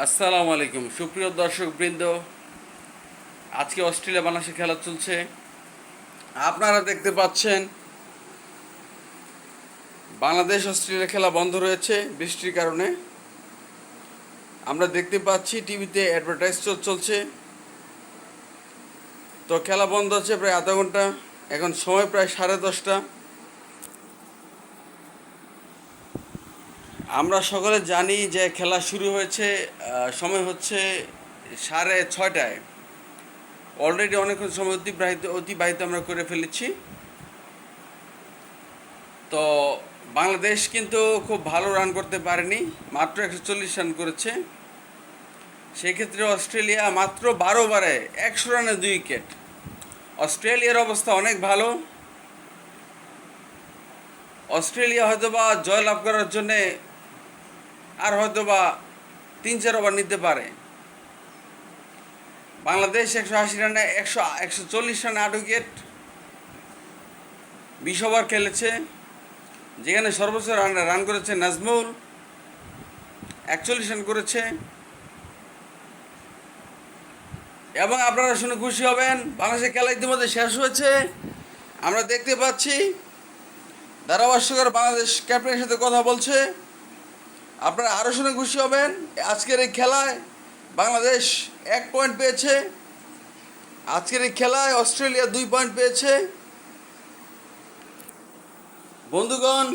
আসসালামু আলাইকুম সুপ্রিয় দর্শক বৃন্দ। আজকে অস্ট্রেলিয়া বাংলাদেশে খেলা চলছে। আপনারা দেখতে পাচ্ছেন বাংলাদেশ অস্ট্রেলিয়া খেলা বন্ধ রয়েছে বৃষ্টির কারণে। আমরা দেখতে পাচ্ছি টিভিতে অ্যাডভার্টাইজ চলছে। তো খেলা বন্ধ আছে প্রায় আধা ঘন্টা, এখন সময় প্রায় 10:30। আমরা সকলে জানি যে খেলা শুরু হয়েছে, সময় হচ্ছে 6:30। অলরেডি অনেকক্ষণ সময় অতিবাহিত আমরা করে ফেলেছি। তো বাংলাদেশ কিন্তু খুব ভালো রান করতে পারেনি, মাত্র 140 রান করেছে। সেক্ষেত্রে অস্ট্রেলিয়া মাত্র 12 ওভারে 100 রানে 2 উইকেট। অস্ট্রেলিয়ার অবস্থা অনেক ভালো। অস্ট্রেলিয়া হয়তোবা জয়লাভ করার জন্যে আর হয়তোবা 3-4 ওভার নিতে পারে। বাংলাদেশ 180 রানে 140 রানে 8 উইকেট, 20 ওভার খেলেছে। যেখানে সর্বোচ্চ রান করেছে নাজমুল, 41 রান করেছে। এবং আপনারা শুনে খুশি হবেন, বাংলাদেশের খেলা ইতিমধ্যে শেষ হয়েছে। আমরা দেখতে পাচ্ছি ধারাভাষ্যকার বাংলাদেশ ক্যাপ্টেনের সাথে কথা বলছে। আপনারা আরও শুনে খুশি হবেন, আজকের এই খেলায় বাংলাদেশ 1 পয়েন্ট পেয়েছে। আজকের এই খেলায় অস্ট্রেলিয়া 2 পয়েন্ট পেয়েছে। বন্ধুগণ,